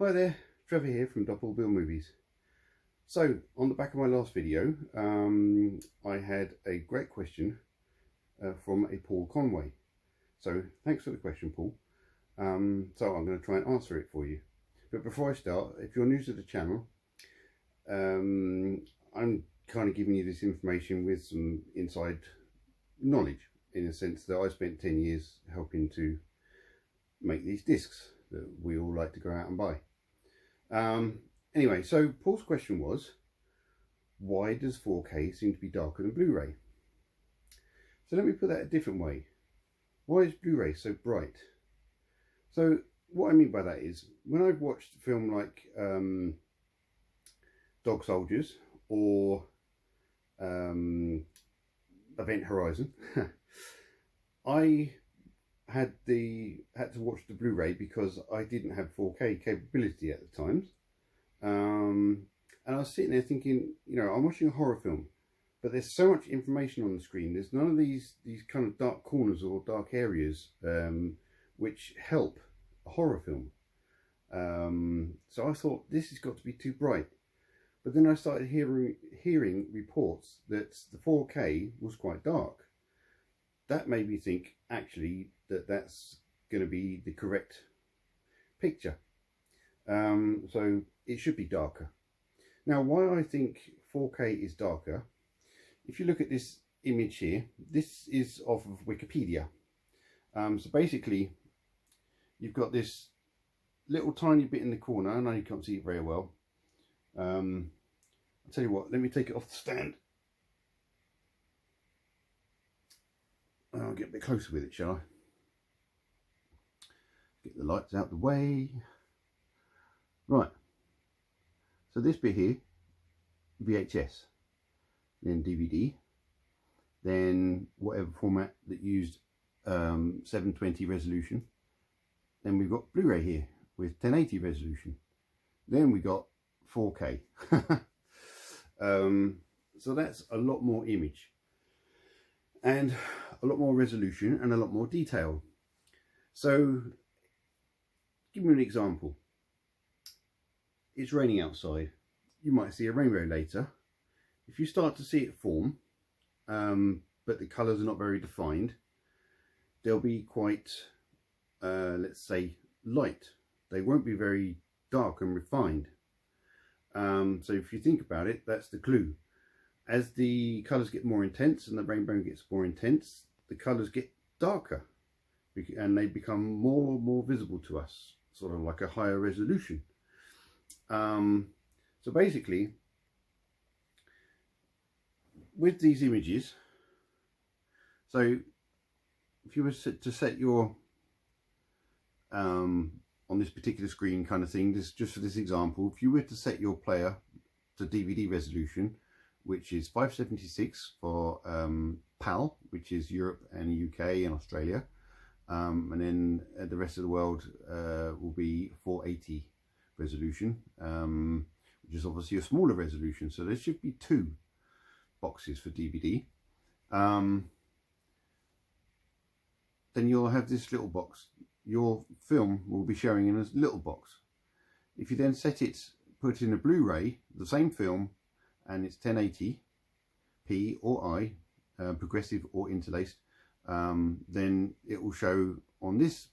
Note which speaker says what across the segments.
Speaker 1: Hi there, Trevor here from Bill Movies. So, on the back of my last video, I had a great question from a Paul Conway. So, thanks for the question, Paul. So, I'm going to try and answer it for you. But before I start, if you're new to the channel, I'm kind of giving you this information with some inside knowledge, in the sense that I spent 10 years helping to make these discs that we all like to go out and buy. Anyway, so Paul's question was, why does 4K seem to be darker than Blu-ray? So let me put that a different way. Why is Blu-ray so bright? So what I mean by that is, when I've watched a film like Dog Soldiers or Event Horizon, I had to watch the Blu-ray because I didn't have 4K capability at the time. And I was sitting there thinking, you know, I'm watching a horror film, but there's so much information on the screen. There's none of these kind of dark corners or dark areas which help a horror film. So I thought, this has got to be too bright. But then I started hearing reports that the 4K was quite dark. That made me think, actually, that's going to be the correct picture. So it should be darker. Now, why I think 4K is darker, if you look at this image here, this is off of Wikipedia. So basically, you've got this little tiny bit in the corner. I know you can't see it very well. I'll tell you what, let me take it off the stand. I'll get a bit closer with it, shall I? Get the lights out the way. Right. So this bit here, VHS, then DVD, then whatever format that used 720 resolution. Then we've got Blu-ray here with 1080 resolution. Then we got 4K. So that's a lot more image and a lot more resolution and a lot more detail. So give me an example. It's raining outside. You might see a rainbow later. If you start to see it form, but the colours are not very defined, they'll be quite, let's say, light. They won't be very dark and refined. So if you think about it, that's the clue. As the colours get more intense and the rainbow gets more intense, the colours get darker and they become more visible to us, sort of like a higher resolution. So basically, with these images, so if you were to set your on this particular screen kind of thing, just for this example, if you were to set your player to DVD resolution, which is 576 for PAL, which is Europe and UK and Australia, and then the rest of the world will be 480 resolution, which is obviously a smaller resolution. So there should be two boxes for DVD. Then you'll have this little box. Your film will be showing in a little box. If you then put in a Blu-ray, the same film, and it's 1080p or I, progressive or interlaced, then it will show on this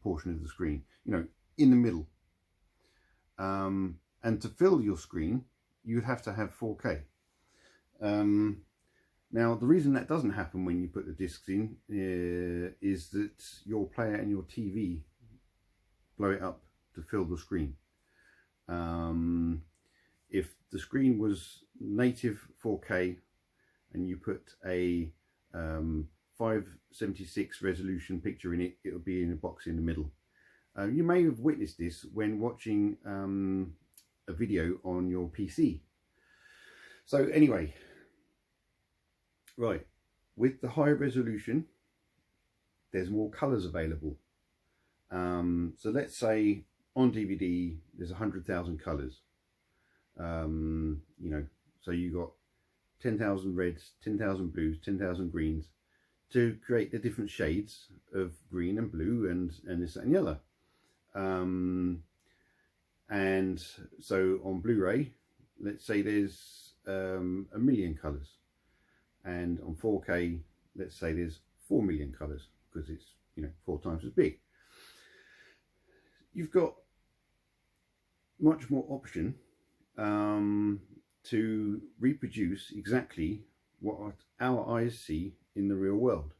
Speaker 1: portion of the screen, you know, in the middle. And to fill your screen, you would have to have 4K. Now, the reason that doesn't happen when you put the discs in is that your player and your TV blow it up to fill the screen. If the screen was native 4K and you put a 576 resolution picture in it, it would be in a box in the middle. You may have witnessed this when watching a video on your PC. So anyway, right, with the higher resolution, there's more colours available. So let's say on DVD there's 100,000 colours. You know, so you got 10,000 reds, 10,000 blues, 10,000 greens to create the different shades of green and blue and this, that and the other. And so on Blu-ray, let's say there's 1,000,000 colours, and on 4K, let's say there's 4,000,000 colours, because it's, you know, 4 times as big. You've got much more option to reproduce exactly what our eyes see in the real world.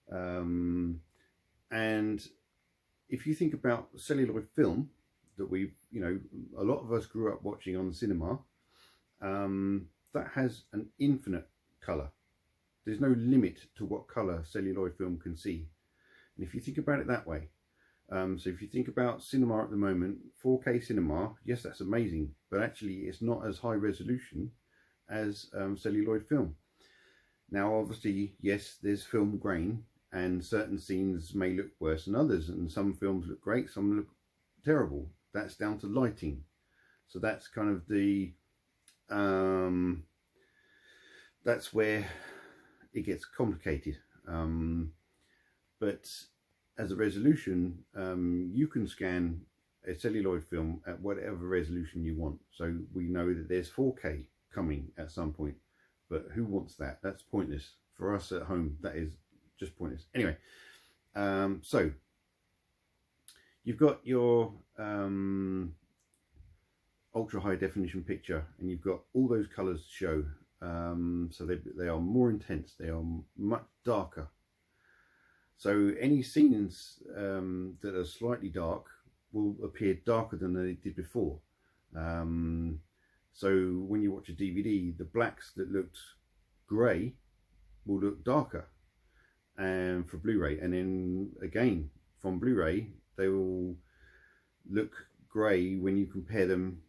Speaker 1: And if you think about celluloid film that we've, you know, a lot of us grew up watching on the cinema, that has an infinite colour. There's no limit to what colour celluloid film can see. And if you think about it that way, so if you think about cinema at the moment, 4K cinema, yes, that's amazing, but actually it's not as high resolution as celluloid film. Now, obviously, yes, there's film grain, and certain scenes may look worse than others, and some films look great, some look terrible. That's down to lighting. So that's kind of the that's where it gets complicated. But as a resolution, you can scan a celluloid film at whatever resolution you want. So we know that there's 4K coming at some point, but who wants that? That's pointless. For us at home, that is just pointless. Anyway, so you've got your ultra high definition picture, and you've got all those colors to show. So they are more intense, they are much darker. So any scenes that are slightly dark will appear darker than they did before. So when you watch a DVD, the blacks that looked grey will look darker, and for Blu-ray, and then again from Blu-ray they will look grey when you compare them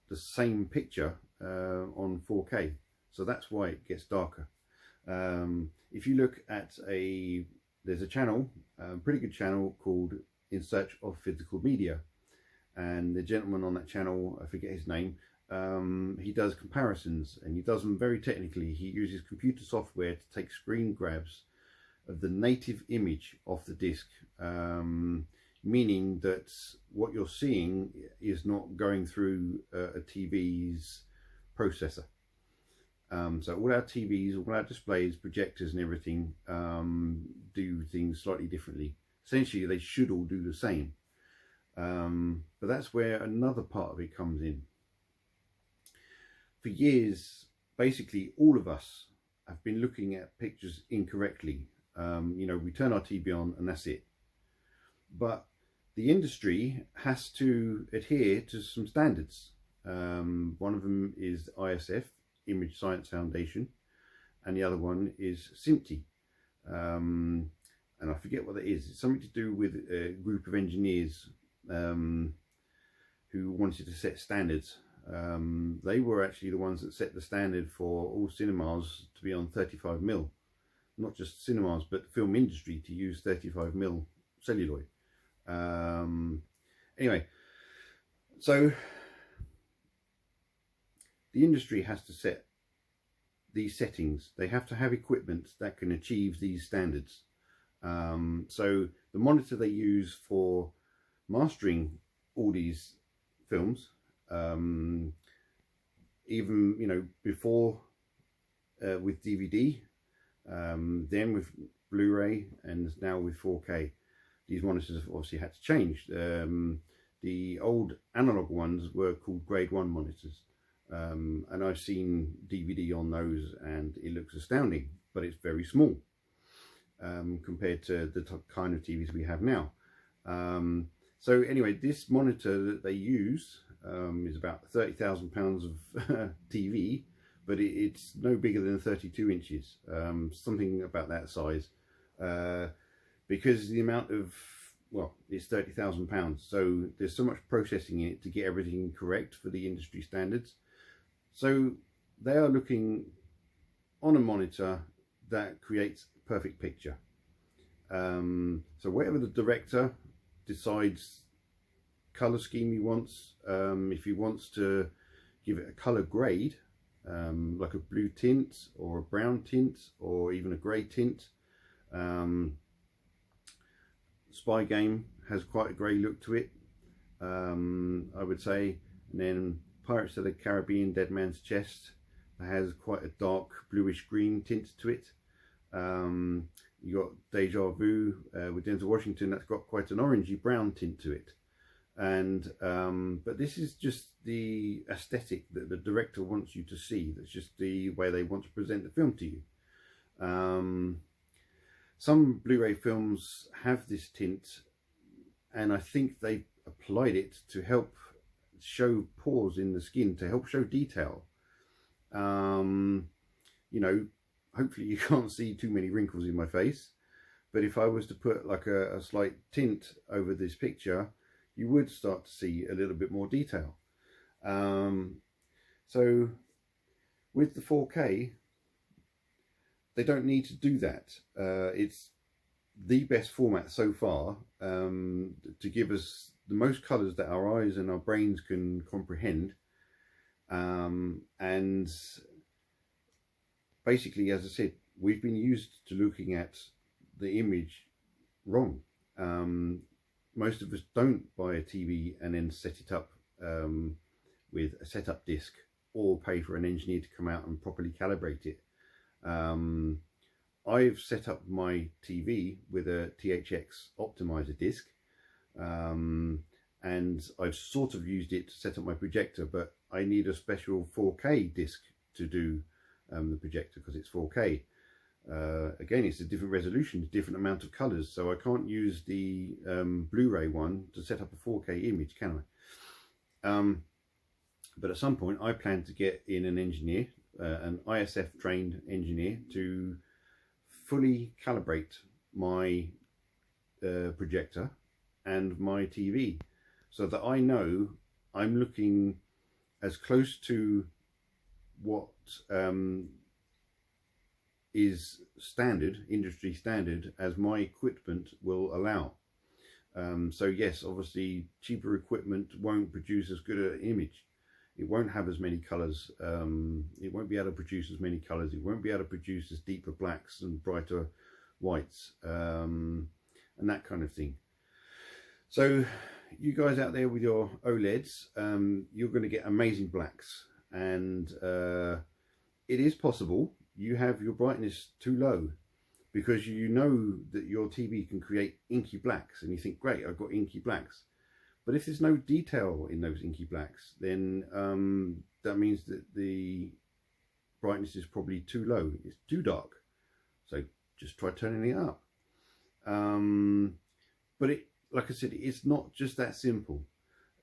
Speaker 1: the same picture on 4K. So that's why it gets darker. If you look at there's a channel, a pretty good channel called In Search of Physical Media, and the gentleman on that channel, I forget his name, he does comparisons, and he does them very technically. He uses computer software to take screen grabs of the native image off the disc, meaning that what you're seeing is not going through a TV's processor. So all our TVs, all our displays, projectors and everything do things slightly differently. Essentially, they should all do the same. But that's where another part of it comes in. For years, basically all of us have been looking at pictures incorrectly. You know, we turn our TV on and that's it. But the industry has to adhere to some standards. One of them is ISF, Image Science Foundation, and the other one is SMPTE. And I forget what that is. It's something to do with a group of engineers who wanted to set standards. They were actually the ones that set the standard for all cinemas to be on 35mm. Not just cinemas, but the film industry to use 35mm celluloid. Anyway, so the industry has to set these settings. They have to have equipment that can achieve these standards. So the monitor they use for mastering all these films, even, you know, before with DVD, then with Blu-ray, and now with 4K, these monitors have obviously had to change. The old analog ones were called grade 1 monitors, and I've seen DVD on those and it looks astounding, but it's very small compared to the kind of TVs we have now. So anyway, this monitor that they use is about £30,000 of TV, but it's no bigger than 32 inches, something about that size, because the amount of, well, it's £30,000, so there's so much processing in it to get everything correct for the industry standards. So they are looking on a monitor that creates a perfect picture. So whatever the director decides color scheme he wants, if he wants to give it a color grade, like a blue tint or a brown tint or even a grey tint. Spy Game has quite a grey look to it. I would say. And then Pirates of the Caribbean, Dead Man's Chest, that has quite a dark bluish green tint to it. You got Deja Vu with Denzel Washington, that's got quite an orangey brown tint to it. And but this is just the aesthetic that the director wants you to see. That's just the way they want to present the film to you. Some Blu-ray films have this tint, and I think they applied it to help show pores in the skin, to help show detail. You know, hopefully you can't see too many wrinkles in my face, but if I was to put like a slight tint over this picture, you would start to see a little bit more detail. So with the 4K, they don't need to do that. It's the best format so far to give us the most colours that our eyes and our brains can comprehend. And basically, as I said, we've been used to looking at the image wrong. Most of us don't buy a TV and then set it up with a setup disc, or pay for an engineer to come out and properly calibrate it. I've set up my TV with a THX optimizer disc, and I've sort of used it to set up my projector, but I need a special 4K disc to do the projector because it's 4K. Again, it's a different resolution, a different amount of colours, so I can't use the Blu-ray one to set up a 4K image, can I? But at some point I plan to get in an engineer, an ISF trained engineer, to fully calibrate my projector and my TV, so that I know I'm looking as close to what is standard, industry standard, as my equipment will allow. So yes, obviously cheaper equipment won't produce as good an image. It won't have as many colours. It won't be able to produce as many colours. It won't be able to produce as deeper blacks and brighter whites, and that kind of thing. So you guys out there with your OLEDs, you're going to get amazing blacks, and it is possible you have your brightness too low because you know that your TV can create inky blacks, and you think, great, I've got inky blacks. But if there's no detail in those inky blacks, then that means that the brightness is probably too low. It's too dark. So just try turning it up. But it, like I said, it's not just that simple.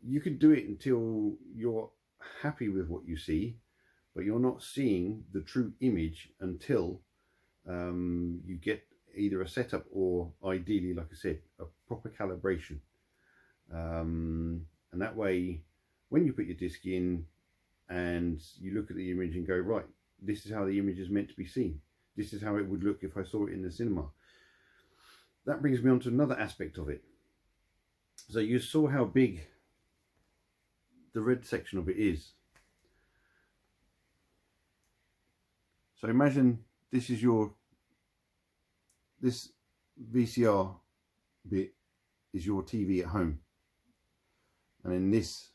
Speaker 1: You can do it until you're happy with what you see, but you're not seeing the true image until you get either a setup or, ideally, like I said, a proper calibration. And that way, when you put your disc in and you look at the image and go, right, this is how the image is meant to be seen. This is how it would look if I saw it in the cinema. That brings me on to another aspect of it. So you saw how big the red section of it is. So imagine this is this VCR bit is your TV at home, and then this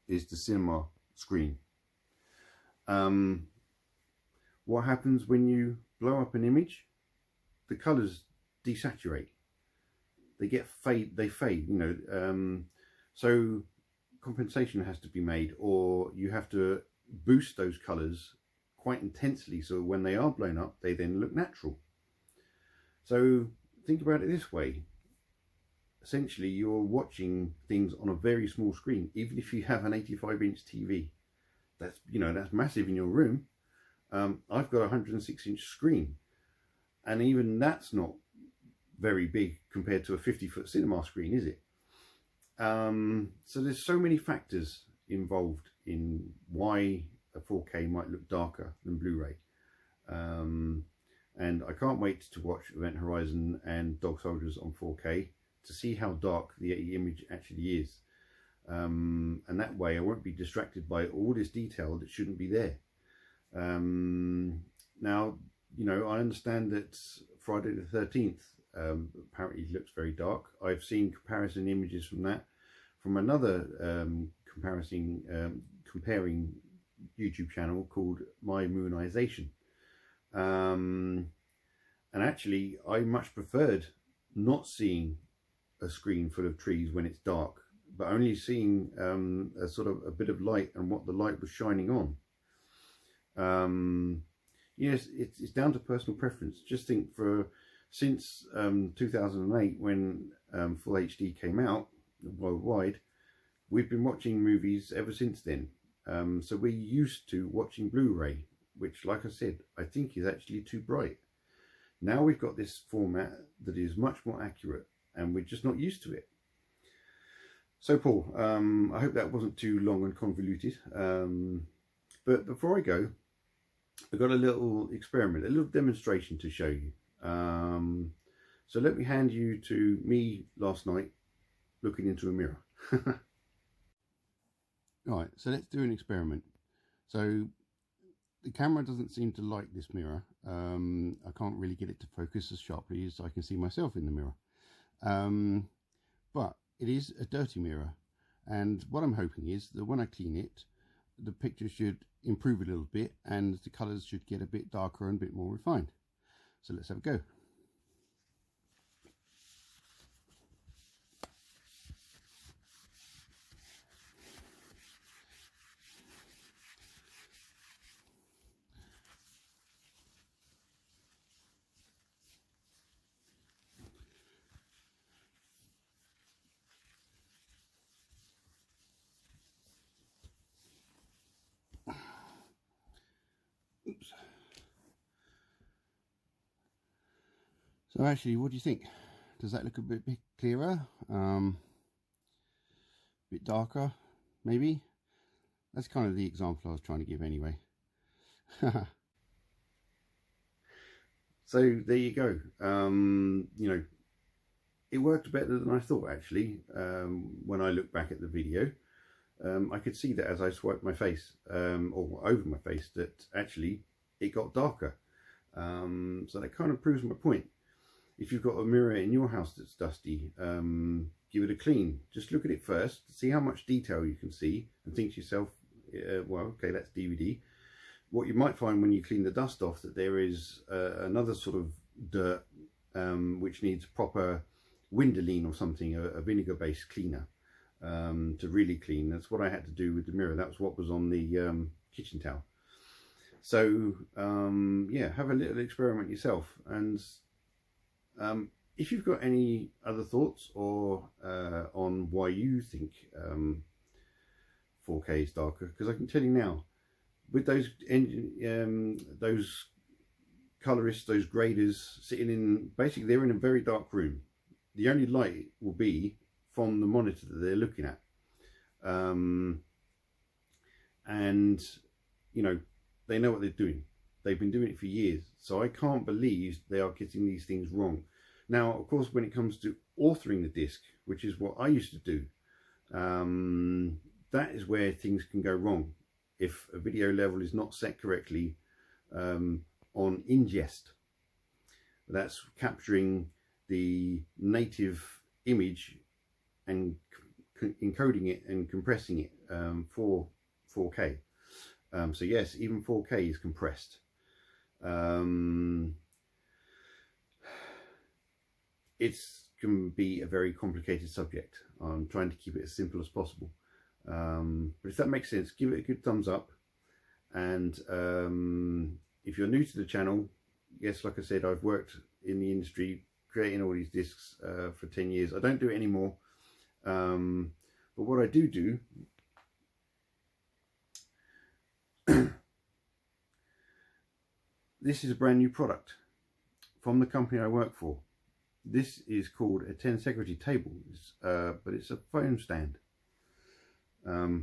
Speaker 1: is the cinema screen. What happens when you blow up an image? The colours desaturate. They fade, you know. So compensation has to be made, or you have to boost those colours quite intensely, so when they are blown up, they then look natural. So think about it this way. Essentially, you're watching things on a very small screen. Even if you have an 85-inch TV, that's, you know, that's massive in your room. I've got a 106-inch screen, and even that's not very big compared to a 50-foot cinema screen, is it? So there's so many factors involved in why a 4K might look darker than Blu-ray. And I can't wait to watch Event Horizon and Dog Soldiers on 4K to see how dark the image actually is. And that way I won't be distracted by all this detail that shouldn't be there. Now, you know, I understand that Friday the 13th apparently looks very dark. I've seen comparison images from that from another comparing YouTube channel called My Moonization. And actually, I much preferred not seeing a screen full of trees when it's dark, but only seeing a sort of a bit of light and what the light was shining on. Yes, it's down to personal preference. Just think, since 2008, when Full HD came out worldwide, we've been watching movies ever since then. So we're used to watching Blu-ray, which, like I said, I think is actually too bright. Now we've got this format that is much more accurate, and we're just not used to it. So Paul, I hope that wasn't too long and convoluted. But before I go, I've got a little experiment, a little demonstration to show you. So let me hand you to me last night looking into a mirror. Right, so let's do an experiment. So the camera doesn't seem to like this mirror. I can't really get it to focus as sharply as I can see myself in the mirror. But it is a dirty mirror, and what I'm hoping is that when I clean it, the picture should improve a little bit and the colours should get a bit darker and a bit more refined. So let's have a go. Oops. So actually, what do you think? Does that look a bit clearer? A bit darker, maybe? That's kind of the example I was trying to give anyway. So there you go. You know, it worked better than I thought, actually. When I look back at the video, I could see that as I swiped my face, or over my face, that actually it got darker. So that kind of proves my point. If you've got a mirror in your house that's dusty, give it a clean. Just look at it first, see how much detail you can see, and think to yourself, well, okay, that's DVD. What you might find when you clean the dust off, that there is another sort of dirt which needs proper Windoline or something, a vinegar-based cleaner, to really clean. That's what I had to do with the mirror. That was what was on the kitchen towel. So yeah, have a little experiment yourself, and if you've got any other thoughts or on why you think 4K is darker, because I can tell you now, with those colorists, those graders sitting in, basically they're in a very dark room. The only light will be from the monitor that they're looking at, and you know, they know what they're doing. They've been doing it for years, so I can't believe they are getting these things wrong. Now, of course, when it comes to authoring the disc, which is what I used to do, that is where things can go wrong. If a video level is not set correctly on ingest, that's capturing the native image and encoding it and compressing it for 4K. So yes, even 4K is compressed. It can be a very complicated subject. I'm trying to keep it as simple as possible. But if that makes sense, give it a good thumbs up. And if you're new to the channel, yes, like I said, I've worked in the industry creating all these discs for 10 years. I don't do it anymore. But what I do this is a brand new product from the company I work for. This is called a 10 secretary table, but it's a phone stand. I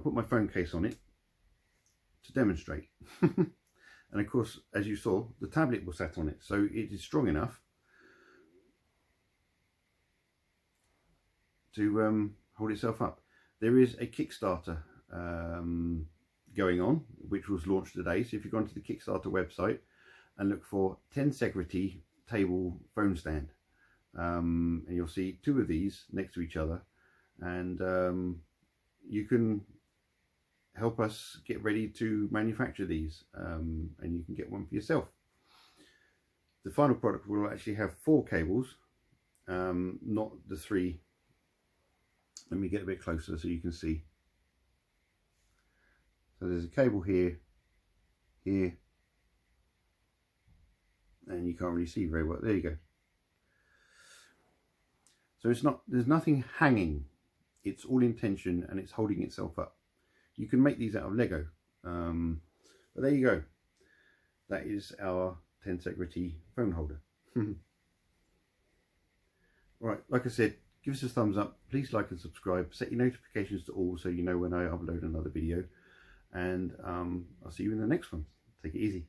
Speaker 1: put my phone case on it to demonstrate. And of course, as you saw, the tablet was sat on it, so it is strong enough to hold itself up. There is a Kickstarter going on, which was launched today. So if you go onto the Kickstarter website and look for 10 secretary table phone stand, and you'll see two of these next to each other, and you can help us get ready to manufacture these, and you can get one for yourself. The final product will actually have 4 cables, not the 3. Let me get a bit closer so you can see. So there's a cable here, here, and you can't really see very well. There you go. So it's not, there's nothing hanging. It's all in tension and it's holding itself up. You can make these out of Lego, but there you go. That is our Tensegrity phone holder. Right, like I said, give us a thumbs up. Please like and subscribe. Set your notifications to all so you know when I upload another video. And I'll see you in the next one. Take it easy.